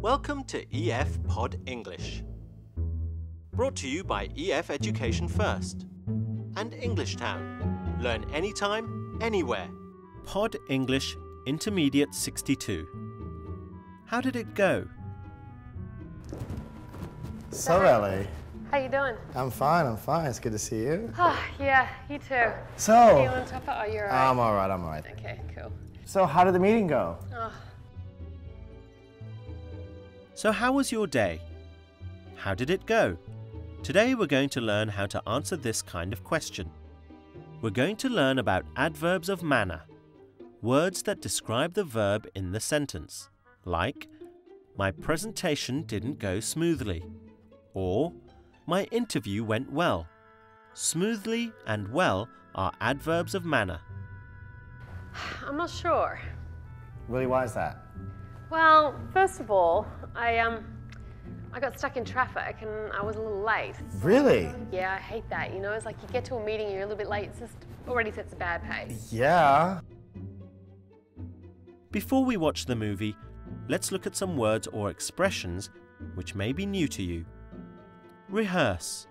Welcome to EF Pod English. Brought to you by EF Education First and English Town. Learn anytime, anywhere. Pod English Intermediate 62. How did it go? So, Ellie. How you doing? I'm fine. It's good to see you. Oh, yeah, you too. So... Are you on top of it? Oh, you're all right. I'm all right. Okay, cool. So, how did the meeting go? Oh. So how was your day? How did it go? Today we're going to learn how to answer this kind of question. We're going to learn about adverbs of manner, words that describe the verb in the sentence, like my presentation didn't go smoothly, or my interview went well. Smoothly and well are adverbs of manner. I'm not sure. Really, why is that? Well, first of all, I got stuck in traffic and I was a little late. Really? Yeah, I hate that. You know, it's like you get to a meeting and you're a little bit late. It's just already sets a bad pace. Yeah. Before we watch the movie, let's look at some words or expressions which may be new to you. Rehearse.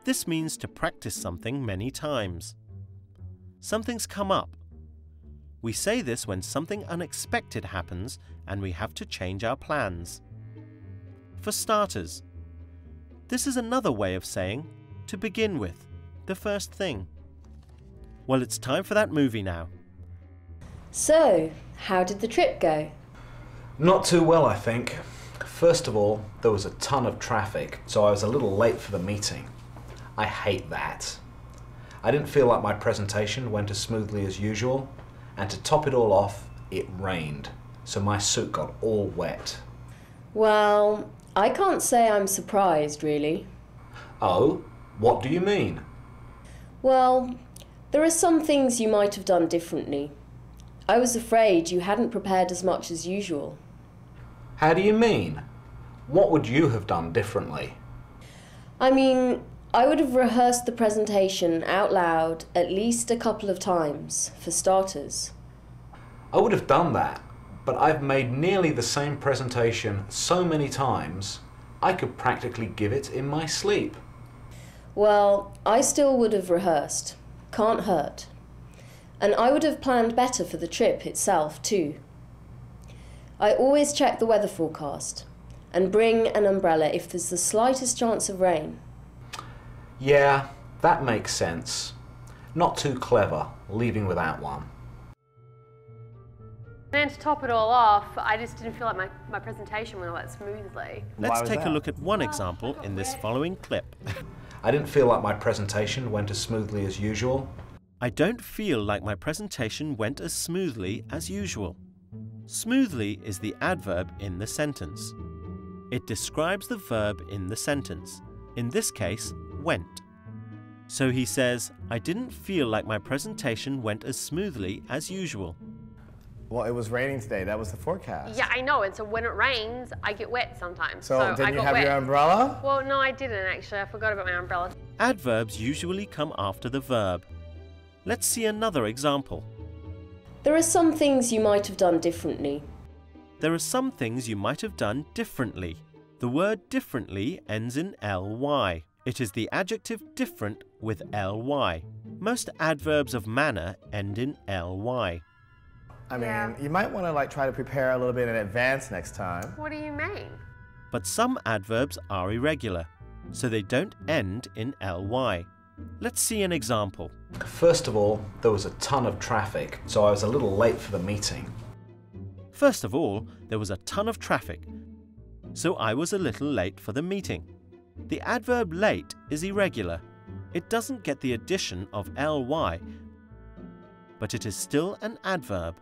This means to practice something many times. Something's come up. We say this when something unexpected happens and we have to change our plans. For starters, this is another way of saying to begin with, the first thing. Well, it's time for that movie now. So, how did the trip go? Not too well, I think. First of all, there was a ton of traffic, so I was a little late for the meeting. I hate that. I didn't feel like my presentation went as smoothly as usual, and to top it all off, it rained, so my suit got all wet. Well, I can't say I'm surprised, really. Oh, what do you mean? Well, there are some things you might have done differently. I was afraid you hadn't prepared as much as usual. How do you mean? What would you have done differently? I mean, I would have rehearsed the presentation out loud at least a couple of times, for starters. I would have done that, but I've made nearly the same presentation so many times, I could practically give it in my sleep. Well, I still would have rehearsed. Can't hurt. And I would have planned better for the trip itself, too. I always check the weather forecast and bring an umbrella if there's the slightest chance of rain. Yeah, that makes sense. Not too clever, leaving without one. And then to top it all off, I just didn't feel like my presentation went all that smoothly. Let's take a look at one example in this following clip. I didn't feel like my presentation went as smoothly as usual. I don't feel like my presentation went as smoothly as usual. Smoothly is the adverb in the sentence. It describes the verb in the sentence, in this case, went. So he says, I didn't feel like my presentation went as smoothly as usual. Well, it was raining today. That was the forecast. Yeah, I know, and so when it rains, I get wet sometimes. So I didn't you got have wet. your umbrella? Well, no, I didn't actually. I forgot about my umbrella. Adverbs usually come after the verb. Let's see another example. There are some things you might have done differently. There are some things you might have done differently. The word differently ends in ly. It is the adjective different with ly. Most adverbs of manner end in ly. I mean, Yeah. you might want to try to prepare a little bit in advance next time. What do you mean? But some adverbs are irregular, so they don't end in ly. Let's see an example. First of all, there was a ton of traffic, so I was a little late for the meeting. First of all, there was a ton of traffic, so I was a little late for the meeting. The adverb late is irregular. It doesn't get the addition of ly, but it is still an adverb.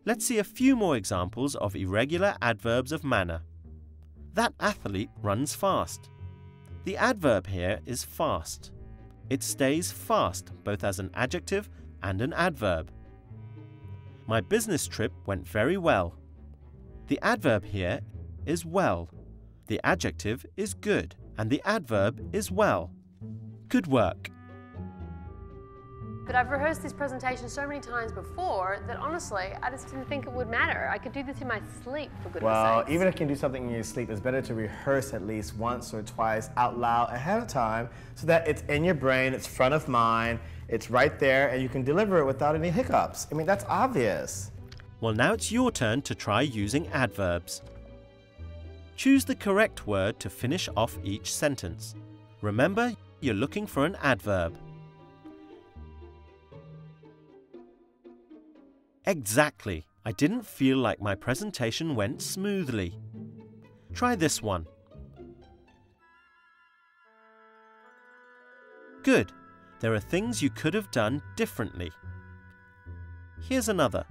Let's see a few more examples of irregular adverbs of manner. That athlete runs fast. The adverb here is fast. It stays fast both as an adjective and an adverb. My business trip went very well. The adverb here is well. The adjective is good, and the adverb is well. Good work. But I've rehearsed this presentation so many times before that honestly, I just didn't think it would matter. I could do this in my sleep, for goodness Well, sakes. even if you can do something in your sleep, it's better to rehearse at least once or twice out loud ahead of time so that it's in your brain, it's front of mind, it's right there, and you can deliver it without any hiccups. I mean, that's obvious. Well, now it's your turn to try using adverbs. Choose the correct word to finish off each sentence. Remember, you're looking for an adverb. Exactly. I didn't feel like my presentation went smoothly. Try this one. Good. There are things you could have done differently. Here's another.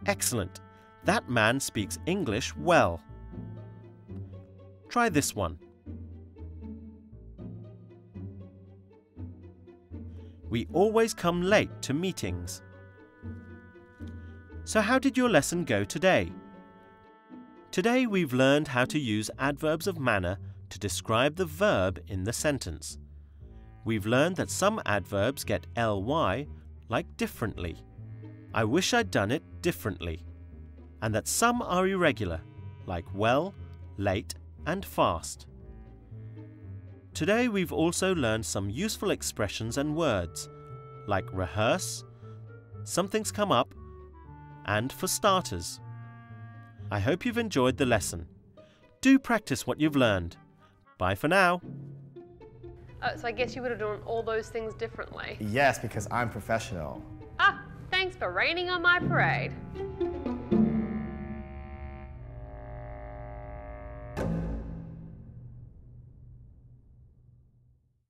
Excellent. That man speaks English well. Try this one. We always come late to meetings. So how did your lesson go today? Today we've learned how to use adverbs of manner to describe the verb in the sentence. We've learned that some adverbs get ly, like differently. I wish I'd done it differently. And that some are irregular, like well, late, and fast. Today we've also learned some useful expressions and words, like rehearse, something's come up, and for starters. I hope you've enjoyed the lesson. Do practice what you've learned. Bye for now. Oh, so I guess you would have done all those things differently. Yes, because I'm professional. Ah, thanks for raining on my parade.